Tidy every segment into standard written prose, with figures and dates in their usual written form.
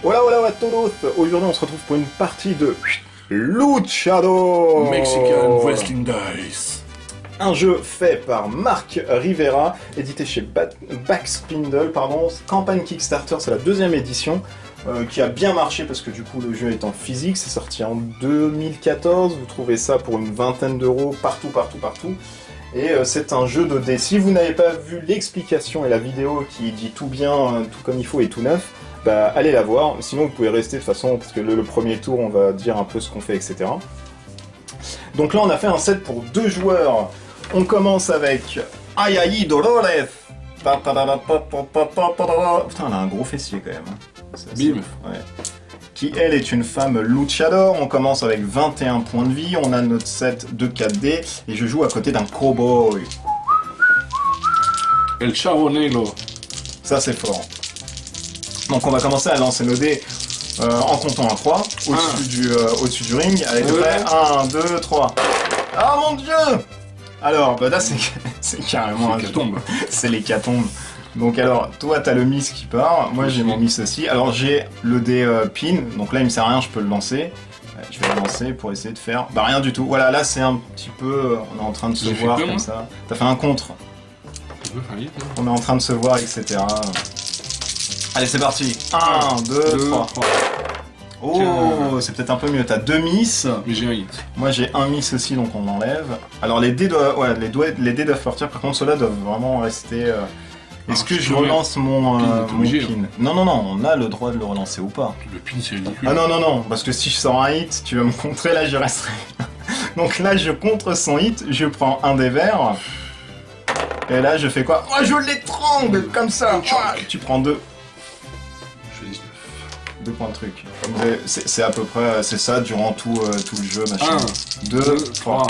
Hola hola hola todos. Aujourd'hui on se retrouve pour une partie de Luchador Mexican Wrestling Dice. Un jeu fait par Marc Rivera, édité chez Backspindle, campagne Kickstarter, c'est la deuxième édition, qui a bien marché parce que du coup le jeu est en physique, c'est sorti en 2014, vous trouvez ça pour une vingtaine d'euros partout. Et c'est un jeu de dés. Si vous n'avez pas vu l'explication et la vidéo qui dit tout bien, tout comme il faut et tout neuf, bah allez la voir, sinon vous pouvez rester de toute façon, parce que le premier tour on va dire un peu ce qu'on fait, etc. Donc là on a fait un set pour 2 joueurs. On commence avec Ayayi Dolores. Putain, elle a un gros fessier quand même. Bim. Ouais. Qui elle est une femme luchador. On commence avec 21 points de vie. On a notre set de 4D et je joue à côté d'un cowboy. El Charbonello. Ça c'est fort. Donc on va commencer à lancer nos dés en comptant à 3 au-dessus du ring. Allez, t'es prêt ? 1, 2, 3. Ah mon dieu! Alors, bah là c'est carrément un tombe. C'est l'hécatombe. Donc alors, toi t'as le miss qui part, moi j'ai mon miss aussi. Alors j'ai le dé pin, donc là il me sert à rien, je peux le lancer. Je vais le lancer pour essayer de faire... Bah rien du tout, voilà, là c'est un petit peu... On est en train de se voir comme ça. T'as fait un contre. On est en train de se voir, etc. Allez c'est parti. 1, 2, 3. Oh, c'est peut-être un peu mieux, t'as 2 miss. Mais j'ai un hit. Moi j'ai un miss aussi, donc on l'enlève. Alors les dés doivent, les dés doivent partir, par contre ceux-là doivent vraiment rester... Est-ce que je relance mon pin ? Non, on a le droit de le relancer ou pas. Le pin c'est ridicule. Ah non, parce que si je sors un hit, tu vas me contrer, là je resterai. Donc là je contre son hit, je prends un des verts. Et là je fais quoi ? Moi je l'étrangle comme ça. Tu prends 2. 2 points de truc. C'est à peu près, c'est ça durant tout le jeu, machin. 1, 2, 3.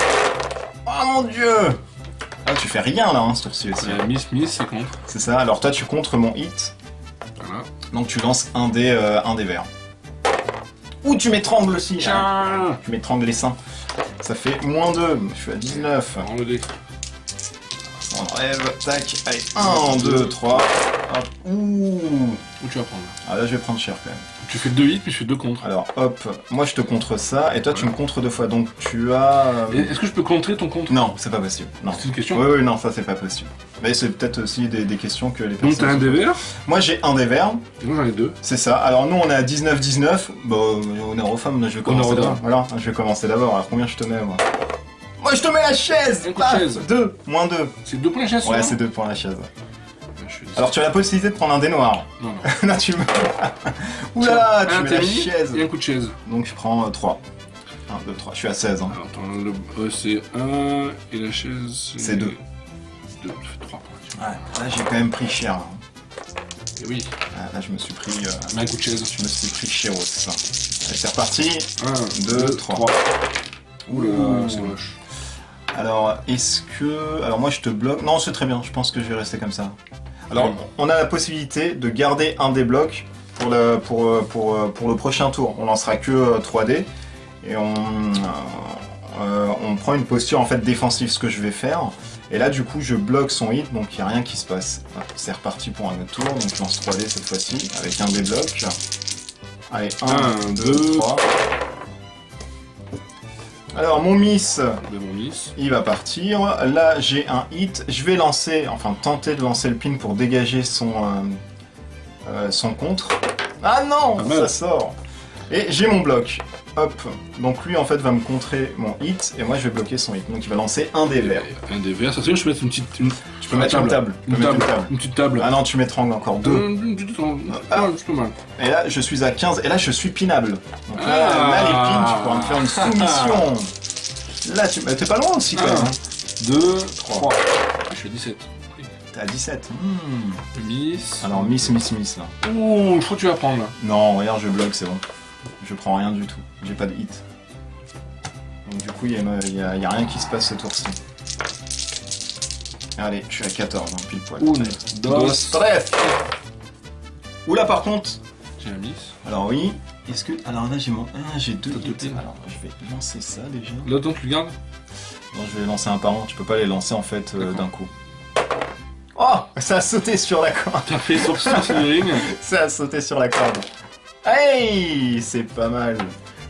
Oh mon dieu! Ah, tu fais rien là, ce tour-ci aussi. Miss, c'est contre. C'est ça, alors toi tu contres mon hit. Voilà. Donc tu lances un des verts. Ou tu m'étrangles aussi. Tiens. Tu m'étrangles les seins. Ça fait -2, je suis à 19. Prends le dé. On enlève, tac, allez, 1, 2, 3. Hop. Ouh. Où tu vas prendre là ? Ah là je vais prendre cher quand même. Tu fais 2 hits, puis je fais 2 contre. Alors hop, moi je te contre ça, et toi tu me contres 2 fois, donc tu as... Est-ce que je peux contrer ton contre ? Non, c'est pas possible. Non. C'est une question ? Oui, non, ça c'est pas possible. Mais c'est peut-être aussi des questions que les personnes... Donc t'as un des verts ? Moi j'ai un des verts. Et moi j'en ai 2. C'est ça. Alors nous on est à 19-19. Bon, honneur aux femmes, je vais commencer d'abord. Voilà, je vais commencer d'abord. Alors combien je te mets moi ? Moi je te mets la chaise. Un coup de chaise. 2, -2. C'est 2 points la chaise ? Ouais, c'est 2 points la chaise. Alors tu as la possibilité de prendre un dé noir. Non. Là tu me... Oulala, tu mets la chaise. Et un coup de chaise. Donc je prends 3. 1, 2, 3. Je suis à 16. Hein. Alors attends, c'est 1 et la chaise c'est 2. 2, 3 points. Ouais, là j'ai quand même pris cher. Là. Et oui. Là je me suis pris... un coup de chaise. Je me suis pris chéros. Allez c'est reparti. 1, 2, 3. Oula, c'est moche. Alors, est-ce que... Alors moi je te bloque... Non, c'est très bien, je pense que je vais rester comme ça. Alors, on a la possibilité de garder un des blocs pour le prochain tour. On lancera que 3D, et on prend une posture en fait défensive, ce que je vais faire. Et là, du coup, je bloque son hit, donc il n'y a rien qui se passe. C'est reparti pour un autre tour, donc je lance 3D cette fois-ci, avec un des blocs. Allez, 1, 2, 3... Alors mon miss, il va partir. Là j'ai un hit. Je vais tenter de lancer le pin pour dégager son contre. Ah non, ça sort. Et j'ai mon bloc. Hop. Donc lui en fait va me contrer mon hit et moi je vais bloquer son hit. Donc il va lancer un des verts. Un des verts. Ça veut dire que je peux mettre une petite. Tu peux mettre une table. Une petite table. Ah non, tu m'étrangles encore 2. Une petite table. Ah, c'est pas mal. Et là je suis à 15 et là je suis pinable. Donc là les pins, tu pourras me faire une soumission. Là t'es pas loin aussi quand même. 2, 3. Je suis à 17. T'es à 17. Miss. Alors miss là. Ouh, je crois que tu vas prendre là. Non, regarde, je bloque, c'est bon. Je prends rien du tout. J'ai pas de hit. Donc du coup, il y a rien qui se passe ce tour-ci. Allez, je suis à 14, hein, pile poil. 1, 2, 3. Oula, par contre. J'ai un miss. Alors oui. Est-ce que... Alors là, j'ai 2 hits. Alors, je vais lancer ça déjà. Là, attends, tu le gardes ? Non, je vais les lancer un par un. Tu peux pas les lancer en fait d'un coup. Oh, ça a sauté sur la corde. T'as fait sortir sur le ring. Ça a sauté sur la corde. Hey, c'est pas mal.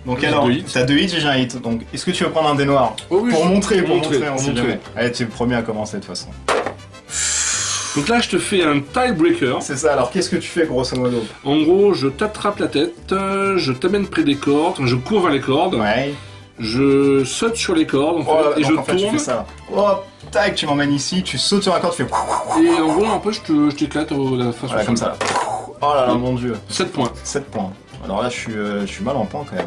Donc J'ai alors, deux hits. t'as 2 hits et j'ai un hit. Donc, est-ce que tu veux prendre un dé noir? Oh oui, Pour je- montrer, on sait montrer. jamais. Allez, tu es le premier à commencer de toute façon. Donc là, je te fais un tiebreaker. C'est ça, alors qu'est-ce que tu fais grosso modo? En gros, je t'attrape la tête, je t'amène près des cordes, je cours vers les cordes, Ouais. je saute sur les cordes en fait, Oh, et donc je en fait, tu tourne. fais ça. Hop, tac, tu m'emmènes ici, tu sautes sur un corde, tu fais... Et en gros, après, je t'éclate la face Voilà, au comme sol. ça là. Oh là là, mon dieu. 7 points. 7 points. Alors là, je suis mal en points quand même.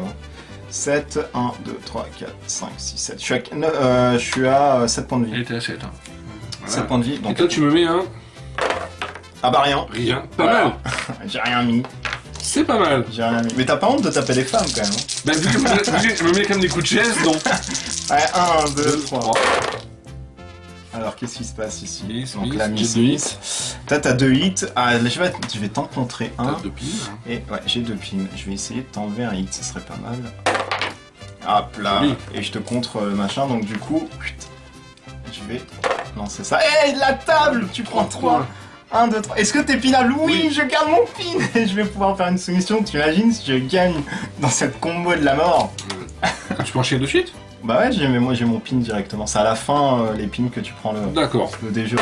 7, 1, 2, 3, 4, 5, 6, 7. Je suis à 7 points de Elle vie. était à 7. Hein. 7 points de vie, Et donc... toi, tu me mets un Ah bah rien. rien. Pas Voilà. mal. J'ai rien mis. C'est pas mal. J'ai rien mis. Mais t'as pas honte de taper les femmes quand même. Bah, vu que je me mets quand même des coups de chaise, donc. Ouais, 1, 2, 3. Alors qu'est-ce qui se passe ici? Miss, Donc miss, là, j'ai Miss deux Miss. T'as 2 hits. Ah, là, je vais t'en contrer un. T'as 2 piles. Et ouais, j'ai 2 pins. Je vais essayer de t'enlever un hit, ce serait pas mal. Hop là. Oui. Et je te contre le machin, donc du coup, je vais lancer ça. Hey, la table! Tu prends 3. 1, 2, 3. Est-ce que t'es pinable? Oui, Oui. je garde mon pin et je vais pouvoir faire une soumission. Tu imagines si je gagne dans cette combo de la mort? Tu peux enchaîner de suite? Bah ouais, moi j'ai mon pin directement. C'est à la fin les pins que tu prends D'accord. le déjeu.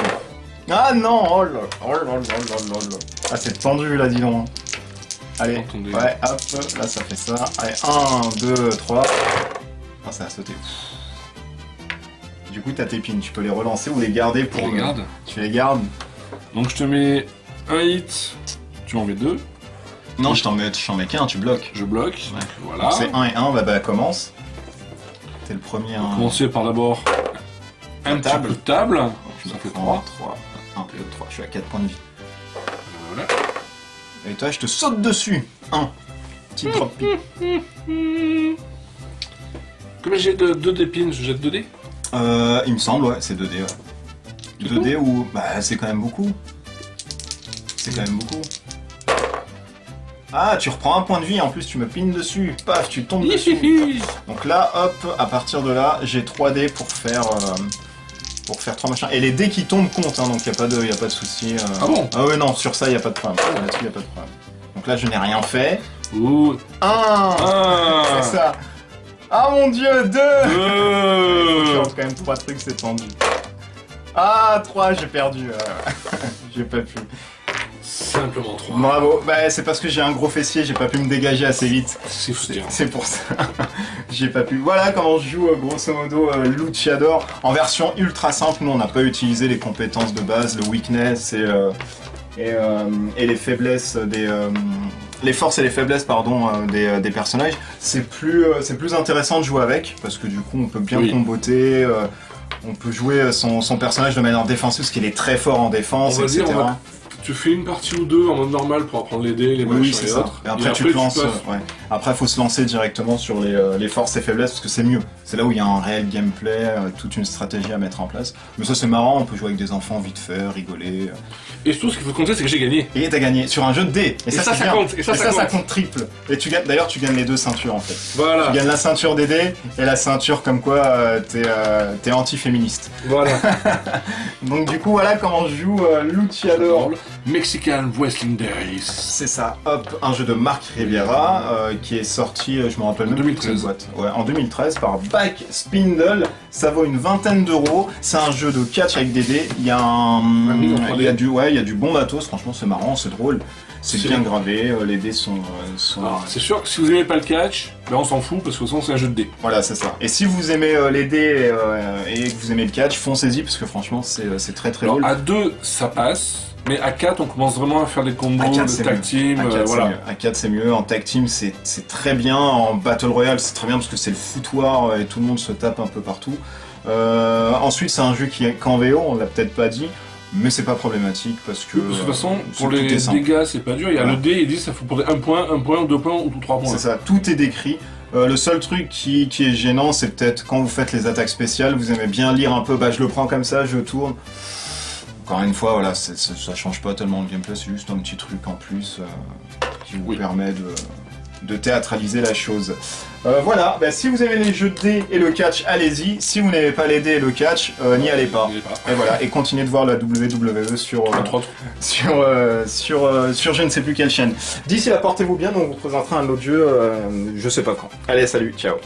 Ah non! Oh là oh là là là là là. Ah, c'est tendu là, dis donc. Allez, Attendez. ouais, hop, là ça fait ça. Allez, 1, 2, 3. Ah, ça a sauté. Du coup, t'as tes pins, tu peux les relancer ou les garder pour. Regarde. Tu les gardes? Donc je te mets un hit, tu m'en mets 2, Non, je t'en mets qu'un, tu bloques. je bloque, Ouais. voilà. Donc c'est 1 et 1, bah commence. T'es le premier à. Commencer par d'abord un La petit table. peu de table, Je ça me fait prends 3. 3. 1, 2, 3. Je suis à 4 points de vie. Voilà. Et toi, je te saute dessus. 1. Petit drop pick. Comme j'ai 2 d'épines, je jette 2 dés. Il me semble, ouais, c'est 2D, ouais. C'est 2D ou... Bah, c'est quand même beaucoup. C'est quand même beaucoup. Ah, tu reprends un point de vie, en plus tu me pines dessus. Paf, tu tombes dessus. Donc là, hop, à partir de là, j'ai 3 dés pour faire 3 machins. Et les dés qui tombent comptent, hein, donc y a pas de souci. Ah bon? Ah ouais, non, sur ça, y a pas de problème. Là-dessus, y a pas de problème. Donc là, je n'ai rien fait. Ouh. 1 Ah. C'est ça. Ah mon dieu, 2 Je 2. lance quand même 3 trucs, c'est tendu. Ah, 3, j'ai perdu. J'ai pas pu. Simplement 3. Bravo. Bah, c'est parce que j'ai un gros fessier, j'ai pas pu me dégager assez vite. C'est fou. C'est pour ça. J'ai pas pu. Voilà comment je joue grosso modo Luchador en version ultra simple. Nous, on n'a pas utilisé les compétences de base, le weakness et les faiblesses les forces et les faiblesses des personnages. C'est plus intéressant de jouer avec parce que du coup, on peut bien Oui. comboter. On peut jouer son personnage de manière défensive, parce qu'il est très fort en défense, On va etc. dire, tu fais une partie ou deux en mode normal pour apprendre les dés, les Oui, machins c'est et ça. autres. Et après, tu te lances. Ouais. Après, il faut se lancer directement sur les forces et faiblesses parce que c'est mieux. C'est là où il y a un réel gameplay, toute une stratégie à mettre en place. Mais ça, c'est marrant. On peut jouer avec des enfants vite fait, rigoler. Et surtout, ce qu'il faut compter, c'est que j'ai gagné. Et t'as gagné sur un jeu de dés. Et ça, c'est ça bien. compte. Et ça, ça compte. compte triple. Et tu gagnes. D'ailleurs, tu gagnes les 2 ceintures en fait. Voilà. Tu gagnes la ceinture des dés et la ceinture comme quoi t'es anti-féministe. Voilà. Donc du coup, voilà comment je joue Luchador. Mexican Wrestling Days. C'est ça, hop, un jeu de Marc Riviera qui est sorti, je me rappelle même plus de 2013. cette boîte. Ouais, en 2013 par Backspindle. Ça vaut une vingtaine d'euros. C'est un jeu de catch avec des dés. Il y a mise en 3D. il y a du bon matos. Franchement, c'est marrant, c'est drôle. C'est bien gravé. Les dés sont Alors, c'est sûr que si vous aimez pas le catch, ben on s'en fout parce que de toute façon c'est un jeu de dés. voilà, c'est ça. Et si vous aimez les dés et que vous aimez le catch, foncez-y parce que franchement, c'est très très Alors drôle. à 2 ça passe, mais à 4 on commence vraiment à faire des combos, À 4, de c'est tag mieux. team, À 4, c'est voilà. mieux. À 4, c'est mieux. En tag team, c'est très bien. En battle royale, c'est très bien parce que c'est le foutoir et tout le monde se tape un peu partout. Ensuite, c'est un jeu qui est qu'en VO, on l'a peut-être pas dit, mais c'est pas problématique parce que. De toute façon, pour tout est les simple. dégâts c'est pas dur, il y a Voilà. le dé, ils disent ça faut pour 1 point, 2 points ou 3 points. C'est ça, tout est décrit. Le seul truc qui est gênant, c'est peut-être quand vous faites les attaques spéciales, vous aimez bien lire un peu, bah je le prends comme ça, je tourne. Encore une fois, voilà, ça change pas tellement le gameplay, c'est juste un petit truc en plus qui vous Oui. permet de théâtraliser la chose. Voilà, bah, si vous aimez les jeux de dés et le catch, allez-y. Si vous n'aimez pas les dés et le catch, n'y allez pas. Et voilà, et continuez de voir la WWE sur je ne sais plus quelle chaîne. D'ici là, portez-vous bien, donc on vous présentera un autre jeu, je sais pas quand. Allez, salut, ciao.